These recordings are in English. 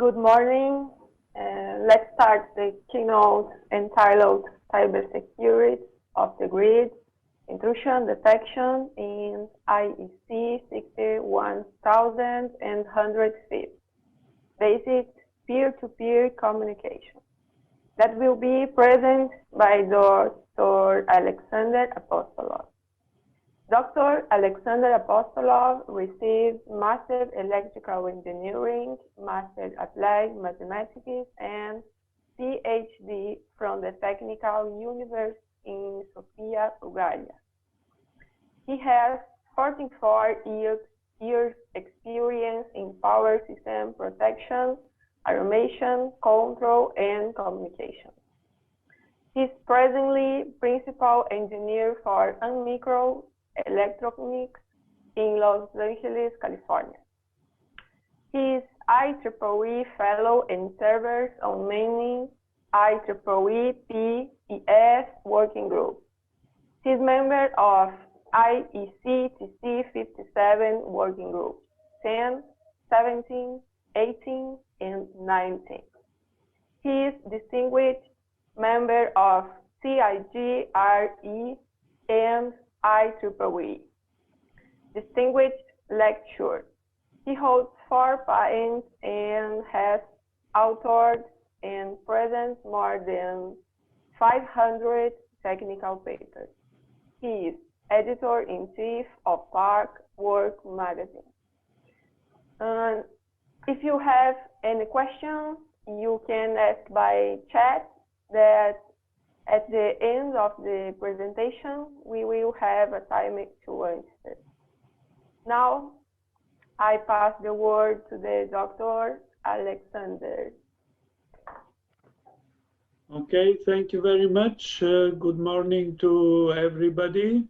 Good morning. Let's start the keynote entitled Cybersecurity of the Grid, Intrusion Detection in IEC 61105, Basic Peer-to-Peer Communication. That will be present by Dr. Alexander Apostolov. Dr. Alexander Apostolov received Master Electrical Engineering, Master Applied Mathematics, and PhD from the Technical University in Sofia, Bulgaria. He has 44 years experience in power system protection, automation, control, and communication. He is presently principal engineer for Unmicro Electronics in Los Angeles, California. He is IEEE Fellow and serves on many IEEE PES working groups. He is member of IEC TC 57 working groups 10, 17, 18, and 19. He is distinguished member of CIGRE and IEEE. Distinguished lecturer. He holds 4 patents and has authored and presented more than 500 technical papers. He is editor-in-chief of Park Work magazine. And if you have any questions, you can ask by chat. That at the end of the presentation, we will have a time to answer. Now, I pass the word to the Dr. Alexander. Okay, thank you very much. Good morning to everybody.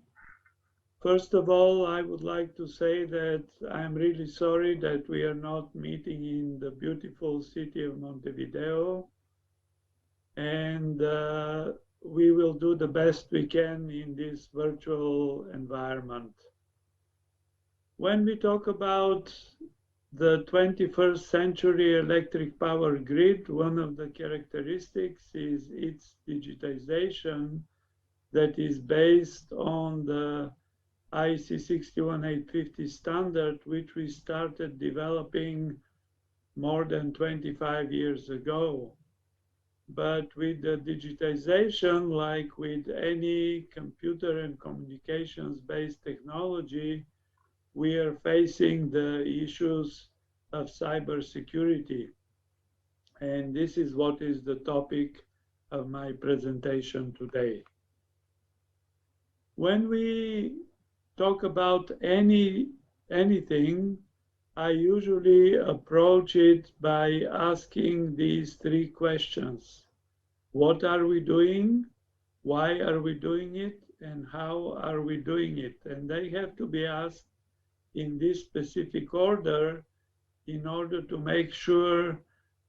First of all, I would like to say that I'm really sorry that we are not meeting in the beautiful city of Montevideo. And we will do the best we can in this virtual environment. When we talk about the 21st century electric power grid, one of the characteristics is its digitization that is based on the IEC 61850 standard, which we started developing more than 25 years ago. But with the digitization, like with any computer and communications-based technology, we are facing the issues of cybersecurity. And this is what is the topic of my presentation today. When we talk about anything, I usually approach it by asking these 3 questions. What are we doing? Why are we doing it? And how are we doing it? And they have to be asked in this specific order in order to make sure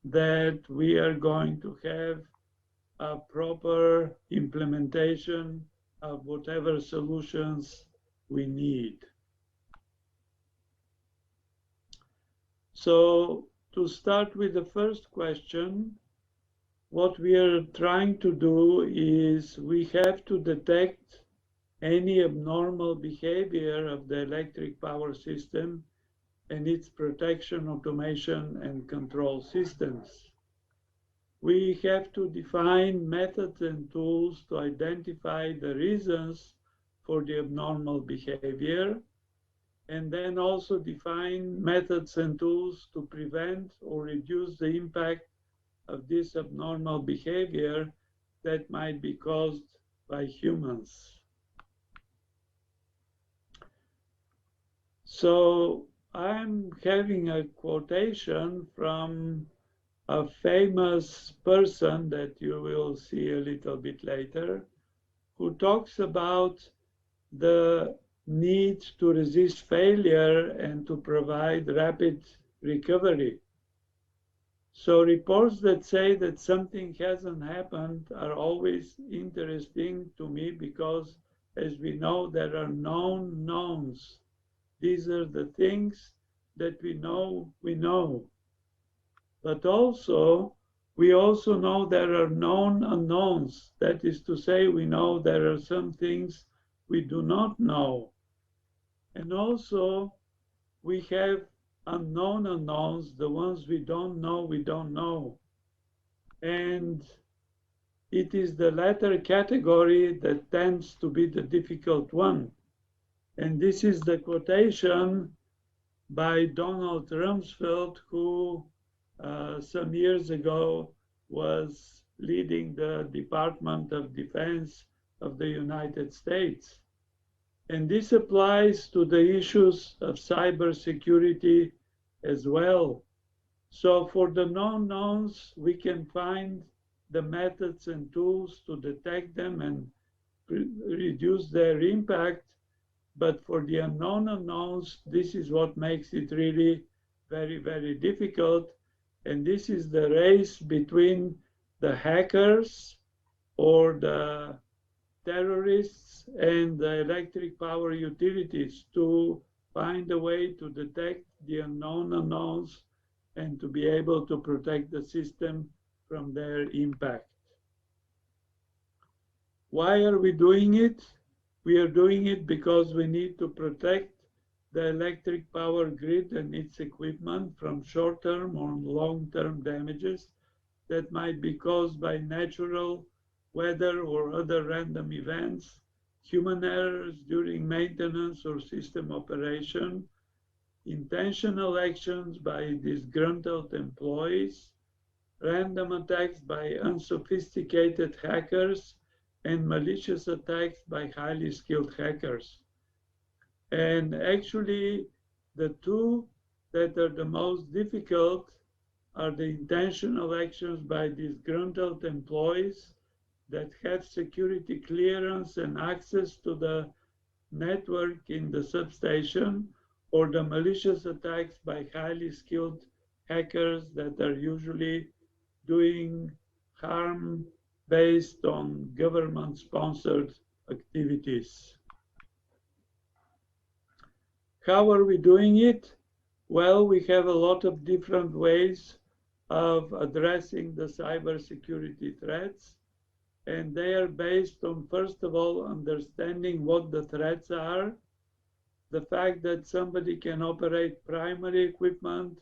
that we are going to have a proper implementation of whatever solutions we need. So to start with the first question, what we are trying to do is we have to detect any abnormal behavior of the electric power system and its protection, automation, and control systems. We have to define methods and tools to identify the reasons for the abnormal behavior, and then also define methods and tools to prevent or reduce the impact of this abnormal behavior that might be caused by humans. So I'm having a quotation from a famous person that you will see a little bit later, who talks about the need to resist failure and to provide rapid recovery. So reports that say that something hasn't happened are always interesting to me because, as we know, there are known knowns. These are the things that we know we know. But also, we also know there are known unknowns. That is to say, we know there are some things we do not know. And also, we have unknown unknowns, the ones we don't know, we don't know. And it is the latter category that tends to be the difficult one. And this is the quotation by Donald Rumsfeld, who some years ago was leading the Department of Defense of the United States. And this applies to the issues of cybersecurity as well. So for the known knowns, we can find the methods and tools to detect them and reduce their impact. But for the unknown unknowns, this is what makes it really very, very difficult. And this is the race between the hackers or the terrorists and the electric power utilities to find a way to detect the unknown unknowns and to be able to protect the system from their impact. Why are we doing it? We are doing it because we need to protect the electric power grid and its equipment from short-term or long-term damages that might be caused by natural, weather, or other random events, human errors during maintenance or system operation, intentional actions by disgruntled employees, random attacks by unsophisticated hackers, and malicious attacks by highly skilled hackers. And actually, the two that are the most difficult are the intentional actions by disgruntled employees that have security clearance and access to the network in the substation, or the malicious attacks by highly skilled hackers that are usually doing harm based on government-sponsored activities. How are we doing it? Well, we have a lot of different ways of addressing the cybersecurity threats, and they are based on, first of all, understanding what the threats are, the fact that somebody can operate primary equipment,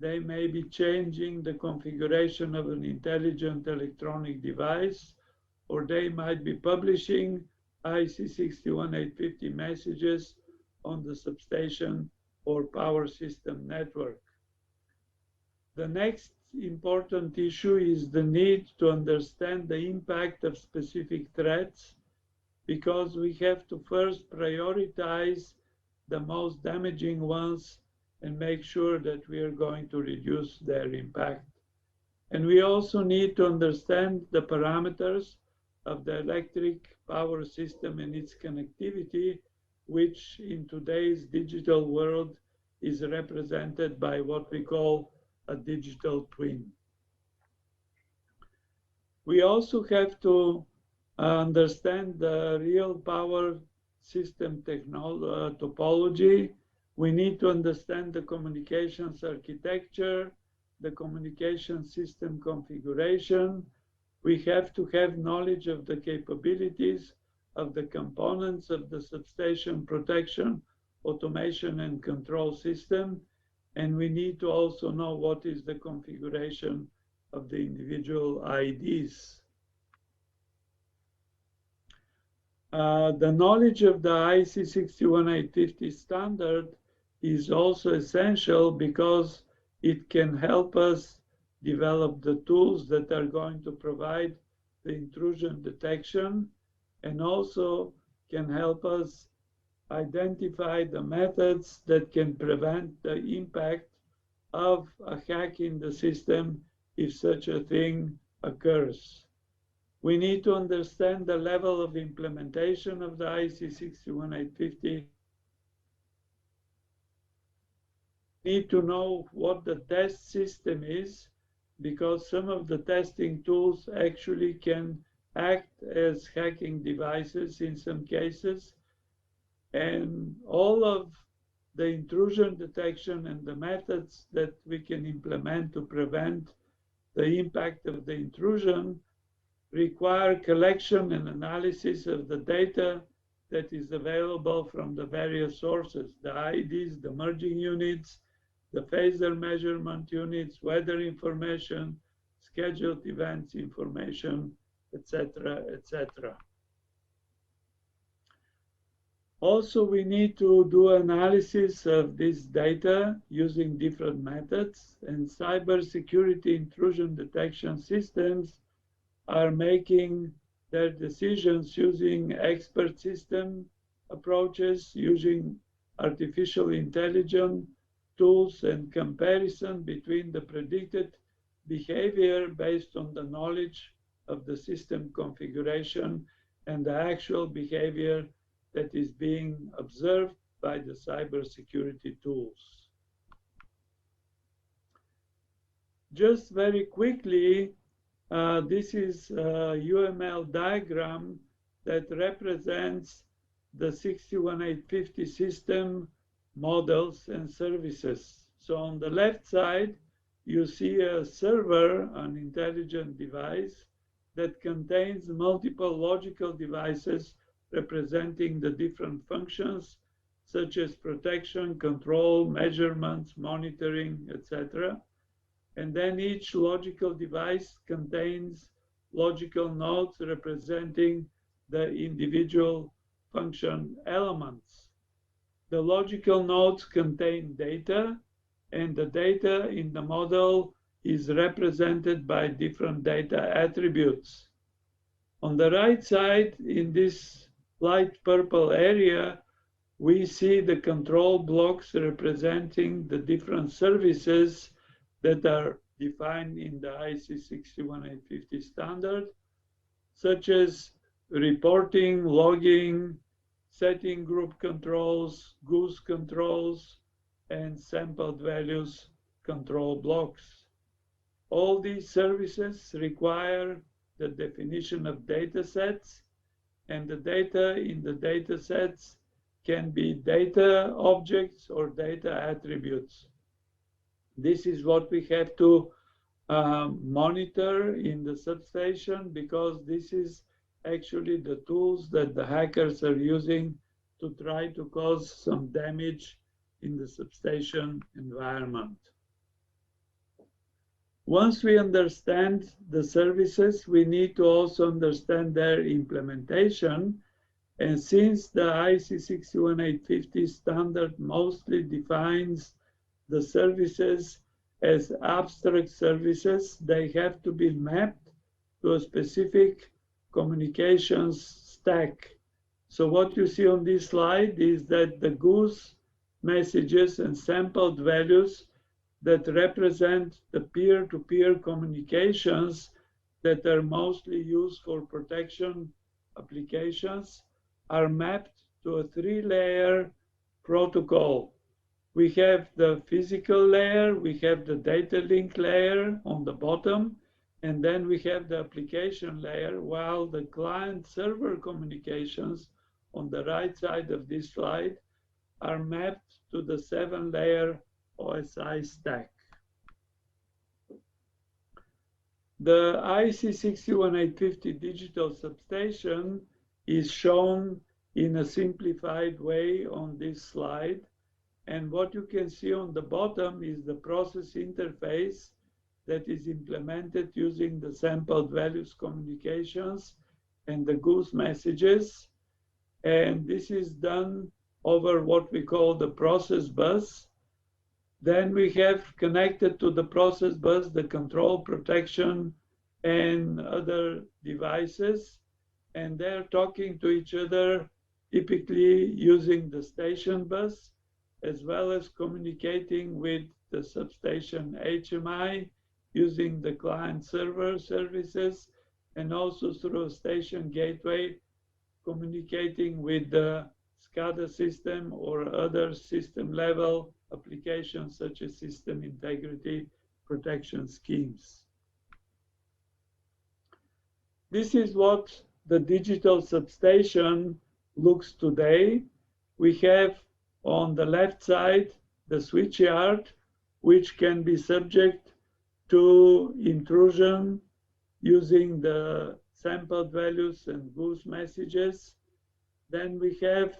they may be changing the configuration of an intelligent electronic device, or they might be publishing IEC 61850 messages on the substation or power system network. The next important issue is the need to understand the impact of specific threats, because we have to first prioritize the most damaging ones and make sure that we are going to reduce their impact. And we also need to understand the parameters of the electric power system and its connectivity, which in today's digital world is represented by what we call a digital twin. We also have to understand the real power system topology. We need to understand the communications architecture, the communication system configuration. We have to have knowledge of the capabilities of the components of the substation protection, automation, and control system. And we need to also know what is the configuration of the individual IDs. The knowledge of the IEC 61850 standard is also essential because it can help us develop the tools that are going to provide the intrusion detection, and also can help us identify the methods that can prevent the impact of a hack in the system if such a thing occurs. We need to understand the level of implementation of the IEC 61850. We need to know what the test system is, because some of the testing tools actually can act as hacking devices in some cases. And all of the intrusion detection and the methods that we can implement to prevent the impact of the intrusion require collection and analysis of the data that is available from the various sources, the IEDs, the merging units, the phaser measurement units, weather information, scheduled events information, etc., etc. Also, we need to do analysis of this data using different methods, and cybersecurity intrusion detection systems are making their decisions using expert system approaches, using artificial intelligence tools and comparison between the predicted behavior based on the knowledge of the system configuration and the actual behavior that is being observed by the cybersecurity tools. Just very quickly, this is a UML diagram that represents the 61850 system models and services. So on the left side, you see a server, an intelligent device that contains multiple logical devices representing the different functions such as protection, control, measurements, monitoring, etc. And then each logical device contains logical nodes representing the individual function elements. The logical nodes contain data, and the data in the model is represented by different data attributes. On the right side, in this light purple area, we see the control blocks representing the different services that are defined in the IEC 61850 standard, such as reporting, logging, setting group controls, goose controls, and sampled values control blocks. All these services require the definition of data sets, and the data in the data sets can be data objects or data attributes. This is what we have to monitor in the substation, because this is actually the tools that the hackers are using to try to cause some damage in the substation environment. Once we understand the services, we need to also understand their implementation. And since the IEC 61850 standard mostly defines the services as abstract services, they have to be mapped to a specific communications stack. So what you see on this slide is that the goose messages and sampled values that represent the peer-to-peer communications that are mostly used for protection applications are mapped to a three-layer protocol. We have the physical layer, we have the data link layer on the bottom, and then we have the application layer, while the client-server communications on the right side of this slide are mapped to the 7-layer OSI stack. The IEC 61850 digital substation is shown in a simplified way on this slide. And what you can see on the bottom is the process interface that is implemented using the sampled values communications and the goose messages. And this is done over what we call the process bus. Then we have connected to the process bus the control, protection, and other devices. And they're talking to each other, typically using the station bus, as well as communicating with the substation HMI using the client-server services, and also through a station gateway communicating with the SCADA system or other system-level applications such as system integrity protection schemes. This is what the digital substation looks today. We have On the left side, the switch yard, which can be subject to intrusion using the sampled values and goose messages. Then we have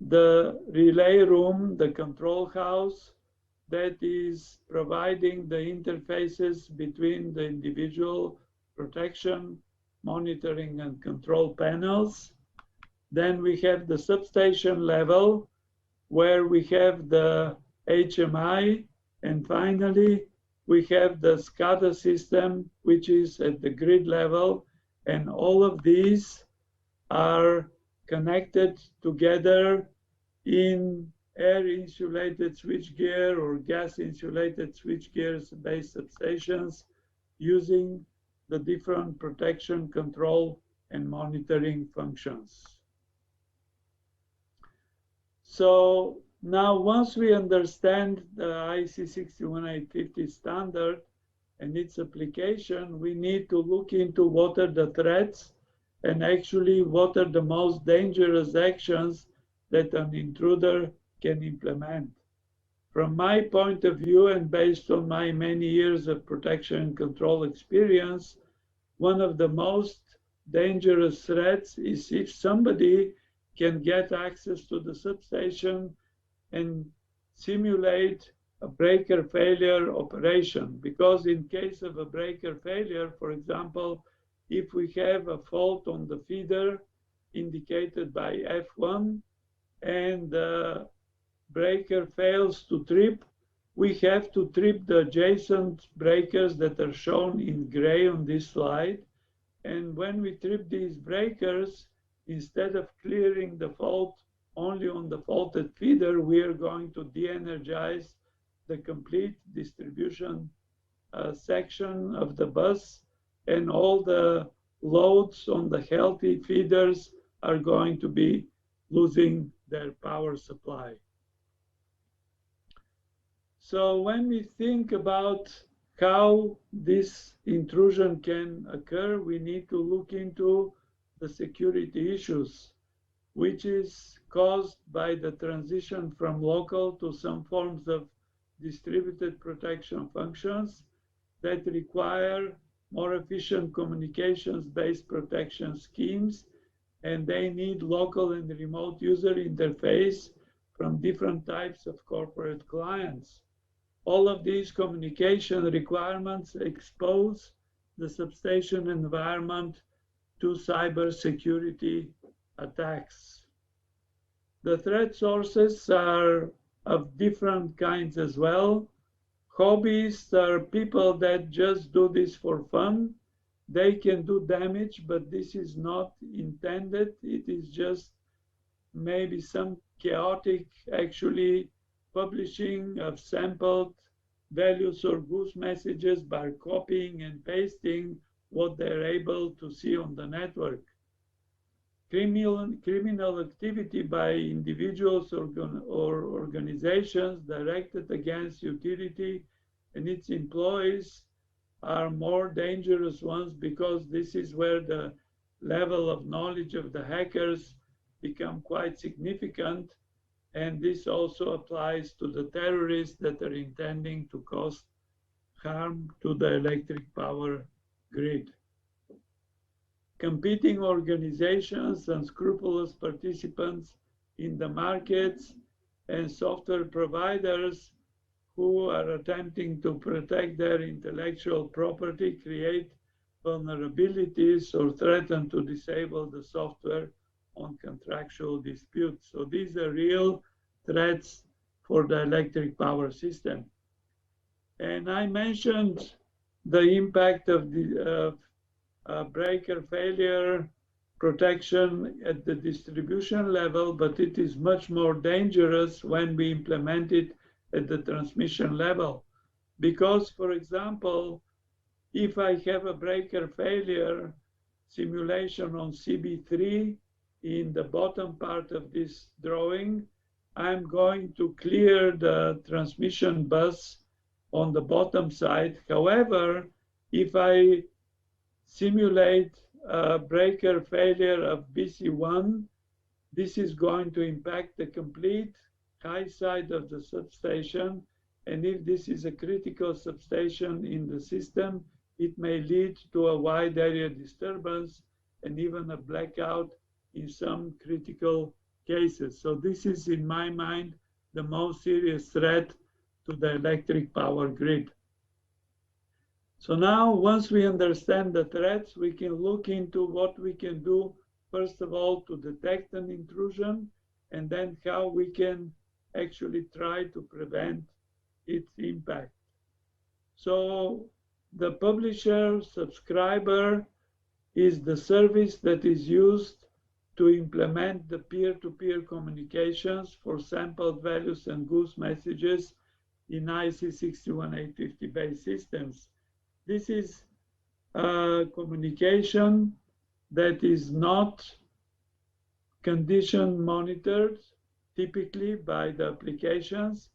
the relay room, the control house, that is providing the interfaces between the individual protection, monitoring, and control panels. Then we have the substation level, where we have the HMI, and finally, we have the SCADA system, which is at the grid level, and all of these are connected together in air-insulated switchgear or gas-insulated switchgears-based substations using the different protection, control, and monitoring functions. So now, once we understand the IEC 61850 standard and its application, we need to look into what are the threats and actually what are the most dangerous actions that an intruder can implement. From my point of view, and based on my many years of protection and control experience, one of the most dangerous threats is if somebody can get access to the substation and simulate a breaker failure operation. Because in case of a breaker failure, for example, if we have a fault on the feeder indicated by F1 and the breaker fails to trip, we have to trip the adjacent breakers that are shown in gray on this slide. And when we trip these breakers, instead of clearing the fault only on the faulted feeder, we are going to de-energize the complete distribution section of the bus, and all the loads on the healthy feeders are going to be losing their power supply. So when we think about how this intrusion can occur, we need to look into the security issues, which is caused by the transition from local to some forms of distributed protection functions that require more efficient communications-based protection schemes, and they need local and remote user interface from different types of corporate clients. All of these communication requirements expose the substation environment to cybersecurity attacks. The threat sources are of different kinds as well. Hobbyists are people that just do this for fun. They can do damage, but this is not intended. It is just maybe some chaotic, actually, publishing of sampled values or goose messages by copying and pasting what they're able to see on the network. Criminal activity by individuals or organizations directed against utility and its employees are more dangerous ones, because this is where the level of knowledge of the hackers become quite significant. And this also applies to the terrorists that are intending to cause harm to the electric power grid. Competing organizations, unscrupulous participants in the markets, and software providers who are attempting to protect their intellectual property create vulnerabilities or threaten to disable the software on contractual disputes. So these are real threats for the electric power system. And I mentioned the impact of the breaker failure protection at the distribution level, but it is much more dangerous when we implement it at the transmission level. Because, for example, if I have a breaker failure simulation on CB3 in the bottom part of this drawing, I'm going to clear the transmission bus on the bottom side. However, if I simulate a breaker failure of BC1, this is going to impact the complete high side of the substation, and if this is a critical substation in the system, it may lead to a wide area disturbance and even a blackout in some critical cases. So this is, in my mind, the most serious threat to the electric power grid. So now, once we understand the threats, we can look into what we can do, first of all, to detect an intrusion, and then how we can actually try to prevent its impact. So the publisher subscriber is the service that is used to implement the peer-to-peer communications for sampled values and goose messages in IEC 61850-based systems. This is a communication that is not condition monitored typically by the applications,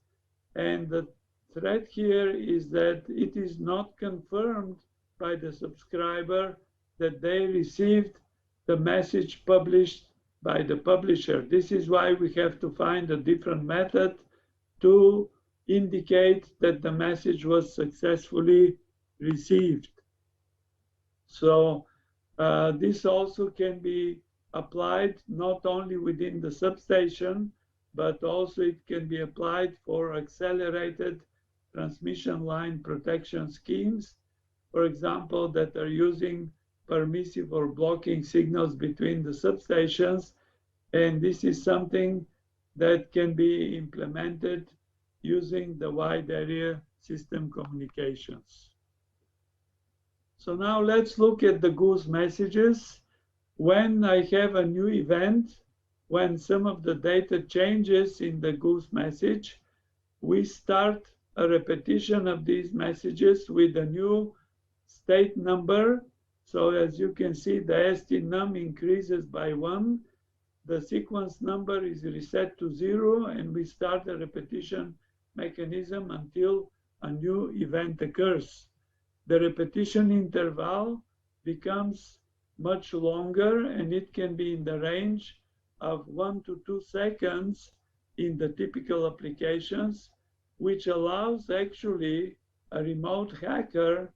and the threat here is that it is not confirmed by the subscriber that they received the message published by the publisher. This is why we have to find a different method to indicate that the message was successfully received. So this also can be applied not only within the substation, but also it can be applied for accelerated transmission line protection schemes, for example, that are using permissive or blocking signals between the substations. And this is something that can be implemented using the wide area system communications. So now let's look at the goose messages. When I have a new event, when some of the data changes in the goose message, we start a repetition of these messages with a new state number. So as you can see, the ST-num increases by 1. The sequence number is reset to 0, and we start a repetition mechanism until a new event occurs. The repetition interval becomes much longer, and it can be in the range of 1 to 2 seconds in the typical applications, which allows actually a remote hacker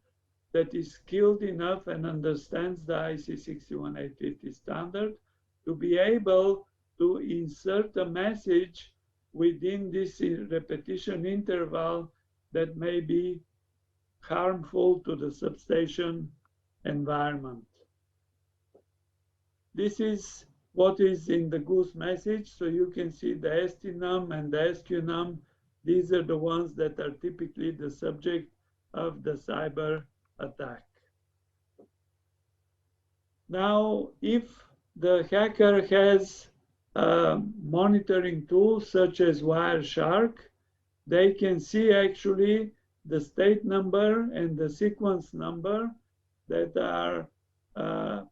that is skilled enough and understands the IEC 61850 standard to be able to insert a message within this repetition interval that may be harmful to the substation environment. This is what is in the goose message. So you can see the ST-num and the SQ-num. These are the ones that are typically the subject of the cyber attack. Now, if the hacker has a monitoring tool such as Wireshark, they can see actually the state number and the sequence number that are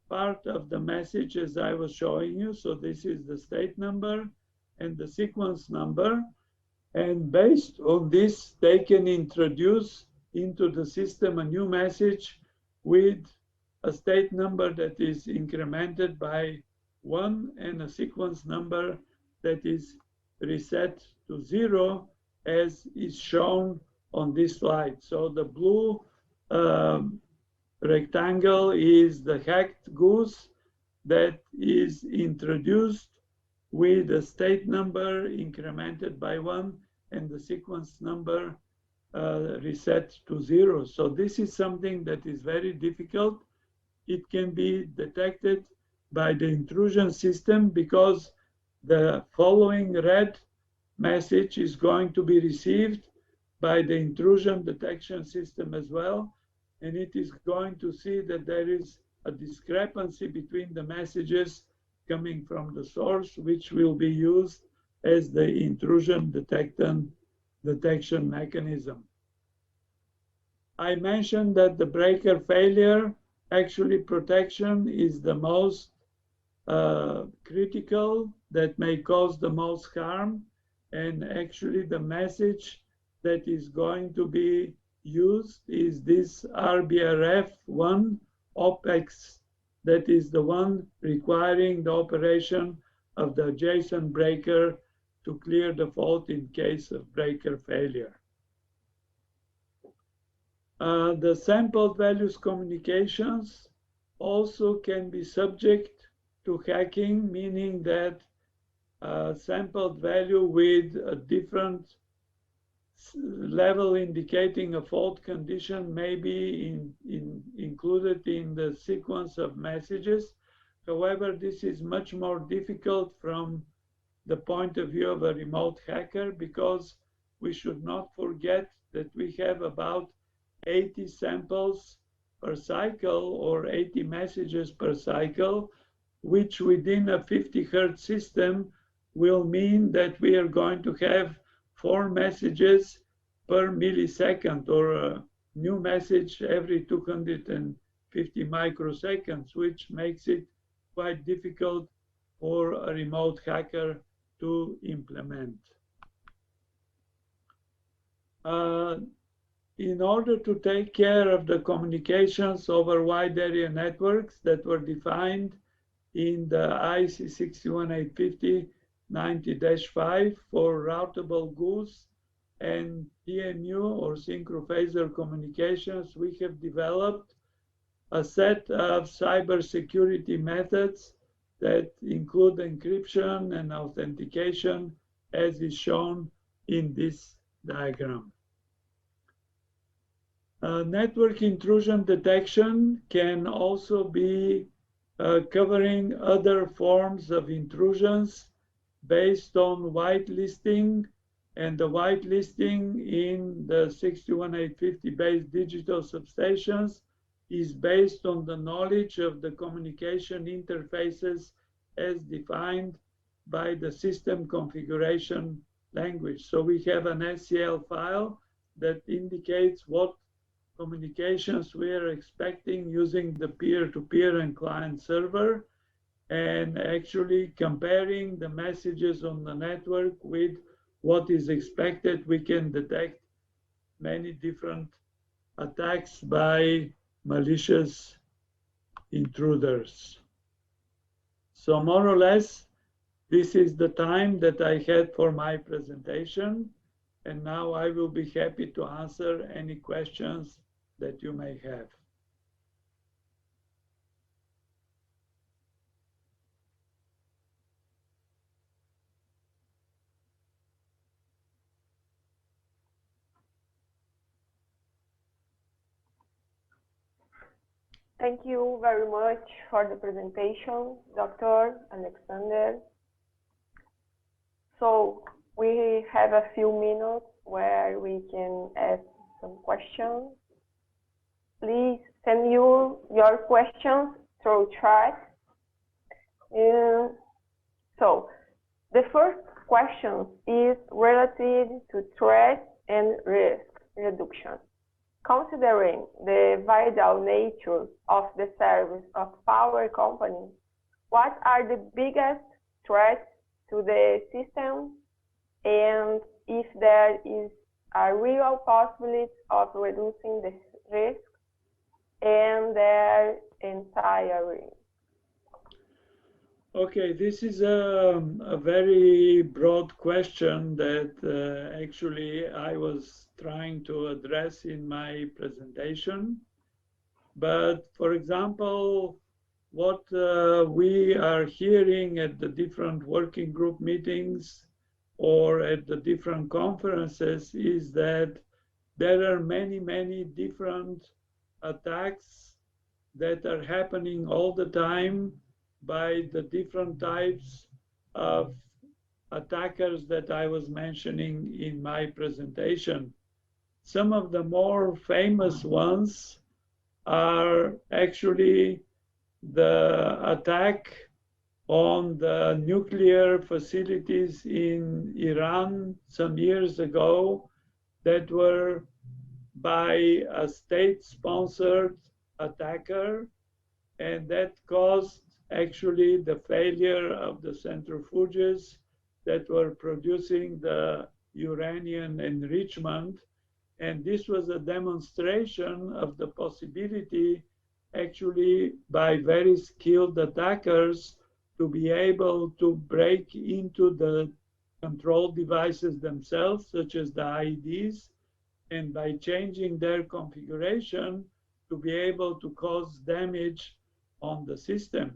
part of the message as I was showing you. So this is the state number and the sequence number. And based on this, they can introduce into the system a new message with a state number that is incremented by 1 and a sequence number that is reset to 0, as is shown on this slide. So the blue rectangle is the hacked goose that is introduced with the state number incremented by 1 and the sequence number reset to 0. So this is something that is very difficult. It can be detected by the intrusion system because the following red message is going to be received by the intrusion detection system as well. And it is going to see that there is a discrepancy between the messages coming from the source, which will be used as the intrusion detection mechanism. I mentioned that the breaker failure actually protection is the most critical, that may cause the most harm, and actually the message that is going to be used is this RBRF1 OPEX, that is the one requiring the operation of the adjacent breaker to clear the fault in case of breaker failure. The sampled values communications also can be subject to hacking, meaning that sampled value with a different level indicating a fault condition may be included in the sequence of messages. However, this is much more difficult from the point of view of a remote hacker, because we should not forget that we have about 80 samples per cycle or 80 messages per cycle, which within a 50 Hertz system will mean that we are going to have 4 messages per millisecond, or a new message every 250 microseconds, which makes it quite difficult for a remote hacker to implement. In order to take care of the communications over wide area networks that were defined in the IEC 61850 90-5 for routable GOOS and PMU or synchrophaser communications, we have developed a set of cybersecurity methods that include encryption and authentication, as is shown in this diagram. Network intrusion detection can also be covering other forms of intrusions based on whitelisting, and the whitelisting in the 61850 based digital substations is based on the knowledge of the communication interfaces as defined by the system configuration language. So we have an SCL file that indicates what communications we are expecting using the peer-to-peer and client server, and actually comparing the messages on the network with what is expected, we can detect many different attacks by malicious intruders. So more or less, this is the time that I had for my presentation, and now I will be happy to answer any questions that you may have. Thank you very much for the presentation, Dr. Alexander. So we have a few minutes where we can ask some questions. Please send your questions through chat. So the first question is related to threat and risk reduction. Considering the vital nature of the service of power companies, what are the biggest threats to the system, and if there is a real possibility of reducing the risk and their entirety? Okay, this is a very broad question that actually I was trying to address in my presentation. But for example, what we are hearing at the different working group meetings or at the different conferences is that there are many, many different attacks that are happening all the time by the different types of attackers that I was mentioning in my presentation. Some of the more famous ones are actually the attack on the nuclear facilities in Iran some years ago that were by a state-sponsored attacker, and that caused actually the failure of the centrifuges that were producing the uranium enrichment. And this was a demonstration of the possibility actually by very skilled attackers to be able to break into the control devices themselves, such as the IEDs, and by changing their configuration to be able to cause damage on the system.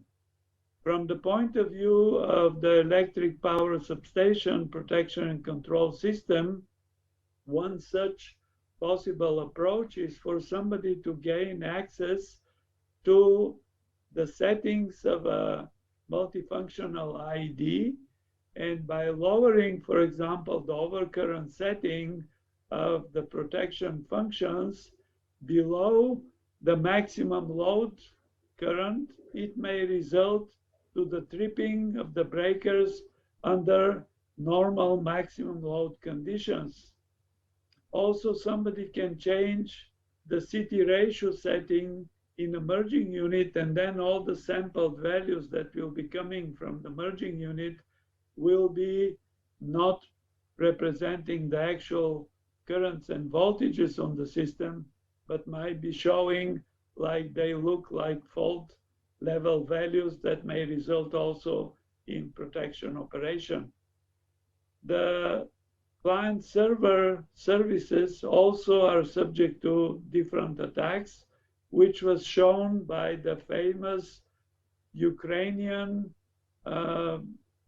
From the point of view of the electric power substation protection and control system, one such possible approach is for somebody to gain access to the settings of a multifunctional IED, and by lowering, for example, the overcurrent setting of the protection functions below the maximum load current, it may result to the tripping of the breakers under normal maximum load conditions. Also, somebody can change the CT ratio setting in a merging unit, and then all the sampled values that will be coming from the merging unit will be not representing the actual currents and voltages on the system, but might be showing like they look like fault level values that may result also in protection operation. The client server services also are subject to different attacks, which was shown by the famous Ukrainian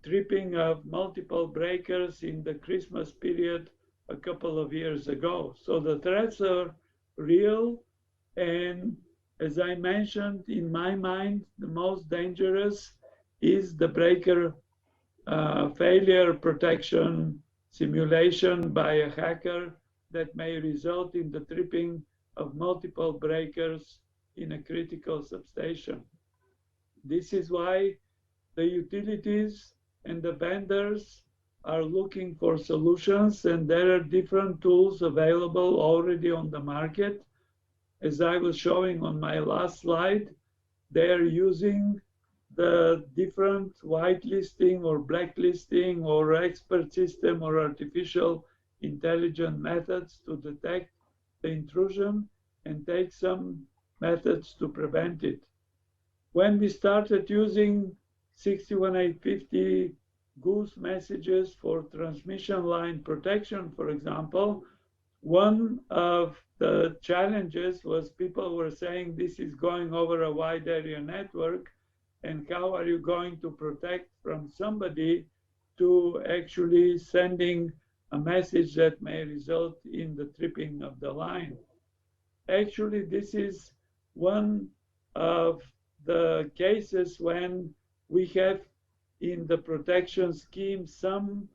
tripping of multiple breakers in the Christmas period a couple of years ago. So the threats are real, and as I mentioned, in my mind, the most dangerous is the breaker failure protection simulation by a hacker that may result in the tripping of multiple breakers in a critical substation. This is why the utilities and the vendors are looking for solutions, and there are different tools available already on the market. As I was showing on my last slide, they are using the different whitelisting or blacklisting or expert system or artificial intelligence methods to detect the intrusion and take some methods to prevent it. When we started using 61850 goose messages for transmission line protection, for example, one of the challenges was people were saying this is going over a wide area network, and how are you going to protect from somebody to actually sending a message that may result in the tripping of the line? Actually, this is one of the cases when we have in the protection scheme some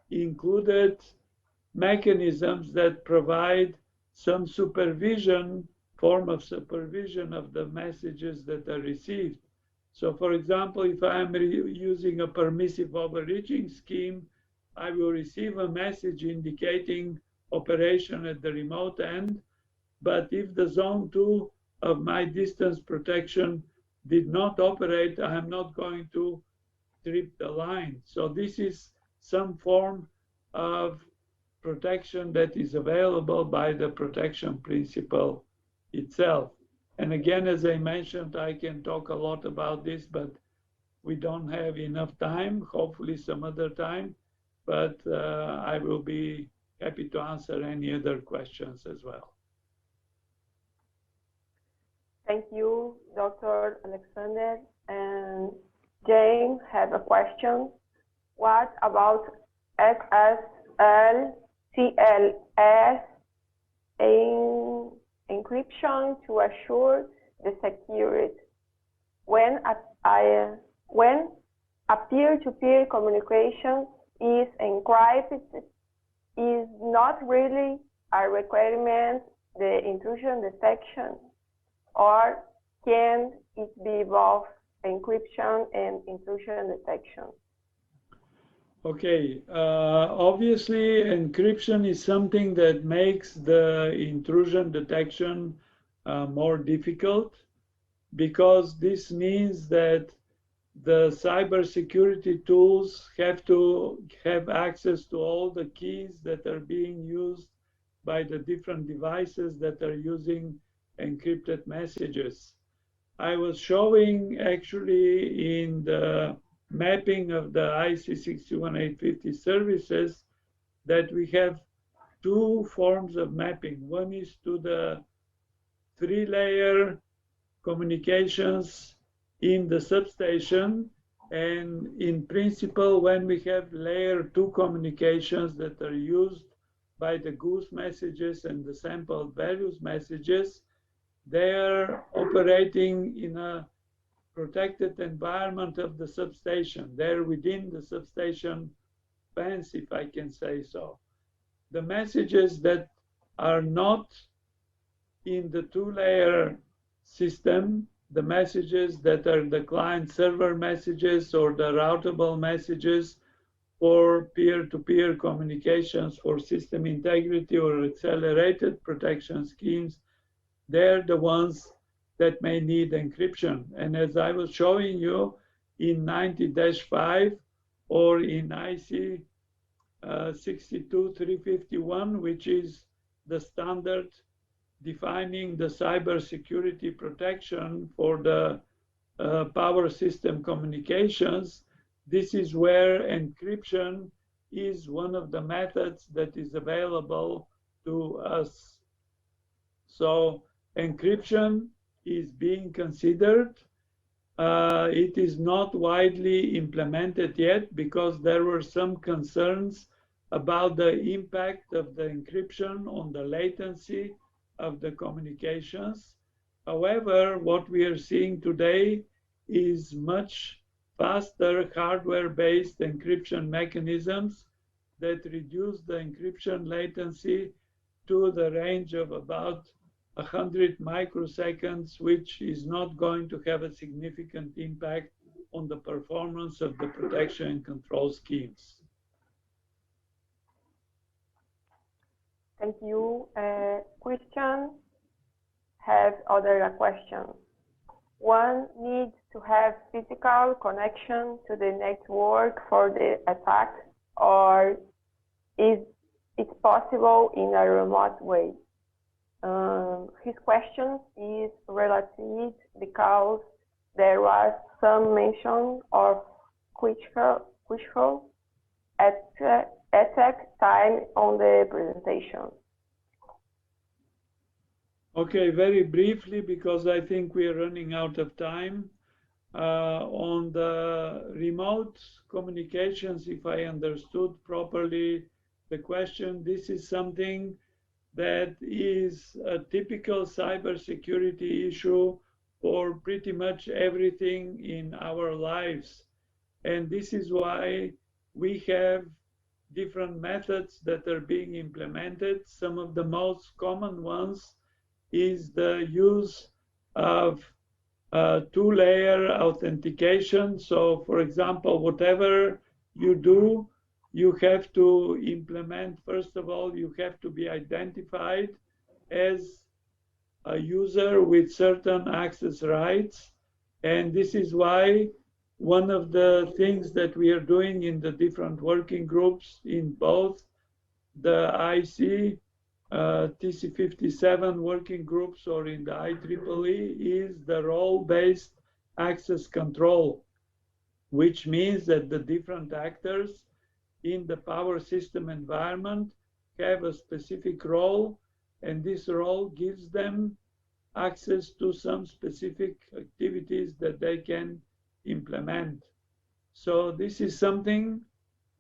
included mechanisms that provide some supervision, form of supervision of the messages that are received. So for example, if I'm using a permissive overreaching scheme, I will receive a message indicating operation at the remote end. But if the zone 2 of my distance protection did not operate, I am not going to trip the line. So this is some form of protection that is available by the protection principle itself. And again, as I mentioned, I can talk a lot about this, but we don't have enough time, hopefully some other time, but I will be happy to answer any other questions as well. Thank you, Dr. Alexander. And Jane have a question. What about SSL, TLS encryption to assure the security? When a peer-to-peer communication is encrypted, is not really a requirement the intrusion detection, or can it be both encryption and intrusion detection? Okay, obviously encryption is something that makes the intrusion detection more difficult, because this means that the cybersecurity tools have to have access to all the keys that are being used by the different devices that are using encrypted messages. I was showing actually in the mapping of the IEC 61850 services that we have two forms of mapping. One is to the three-layer communications in the substation, and in principle, when we have layer 2 communications that are used by the goose messages and the sampled values messages, they are operating in a protected environment of the substation. They're within the substation fence, if I can say so. The messages that are not in the two-layer system, the messages that are the client-server messages or the routable messages for peer-to-peer communications for system integrity or accelerated protection schemes, they're the ones that may need encryption. And as I was showing you in 90-5 or in IEC 62351, which is the standard defining the cybersecurity protection for the power system communications, this is where encryption is one of the methods that is available to us. So encryption is being considered. It is not widely implemented yet because there were some concerns about the impact of the encryption on the latency of the communications. However, what we are seeing today is much faster hardware-based encryption mechanisms that reduce the encryption latency to the range of about 100 microseconds, which is not going to have a significant impact on the performance of the protection and control schemes. Thank you. Christian has other questions. One needs to have physical connection to the network for the attack, or is it possible in a remote way? His question is related because there was some mention of critical attack time on the presentation. Okay, very briefly, because I think we are running out of time. On the remote communications, if I understood properly the question, this is something that is a typical cybersecurity issue for pretty much everything in our lives. And this is why we have different methods that are being implemented. Some of the most common ones is the use of two-layer authentication. So for example, whatever you do, you have to implement, first of all, you have to be identified as a user with certain access rights. And this is why one of the things that we are doing in the different working groups in both the IEC TC57 working groups or in the IEEE is the role-based access control, which means that the different actors in the power system environment have a specific role, and this role gives them access to some specific activities that they can implement. So this is something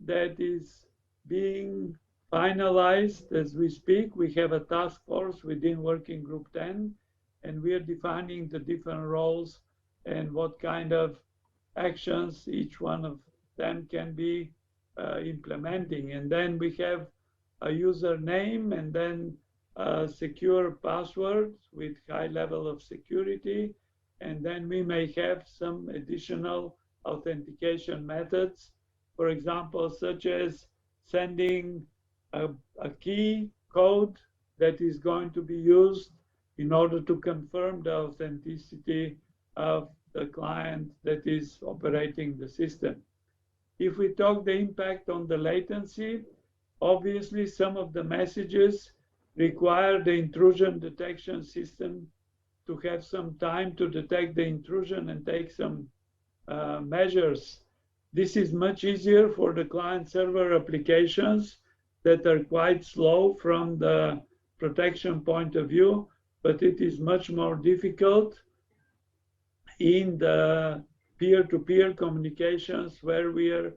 that is being finalized as we speak. We have a task force within Working Group 10, and we are defining the different roles and what kind of actions each one of them can be implementing. And then we have a username and then a secure password with high level of security. And then we may have some additional authentication methods, for example, such as sending a key code that is going to be used in order to confirm the authenticity of the client that is operating the system. If we talk the impact on the latency, obviously some of the messages require the intrusion detection system to have some time to detect the intrusion and take some measures. This is much easier for the client-server applications that are quite slow from the protection point of view, but it is much more difficult in the peer-to-peer communications where we are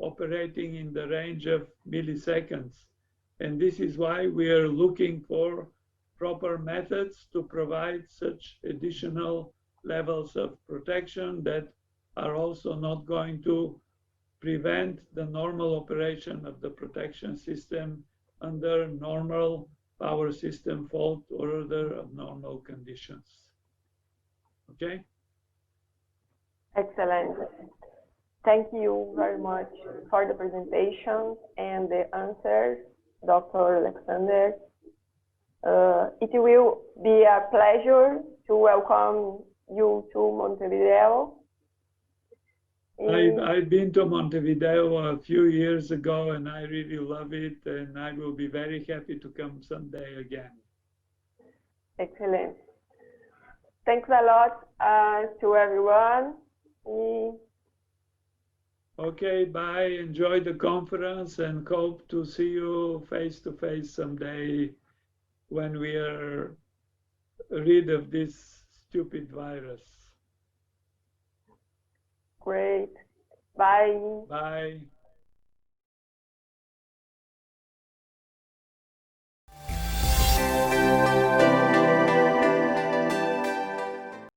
operating in the range of milliseconds. And this is why we are looking for proper methods to provide such additional levels of protection that are also not going to prevent the normal operation of the protection system under normal power system fault or other abnormal conditions. Okay? Excellent. Thank you very much for the presentation and the answers, Dr. Alexander. It will be a pleasure to welcome you to Montevideo. I've been to Montevideo a few years ago and I really love it, and I will be very happy to come someday again. Excellent. Thanks a lot to everyone. Okay, bye. Enjoy the conference and hope to see you face to face someday when we are rid of this stupid virus. Great. Bye. Bye.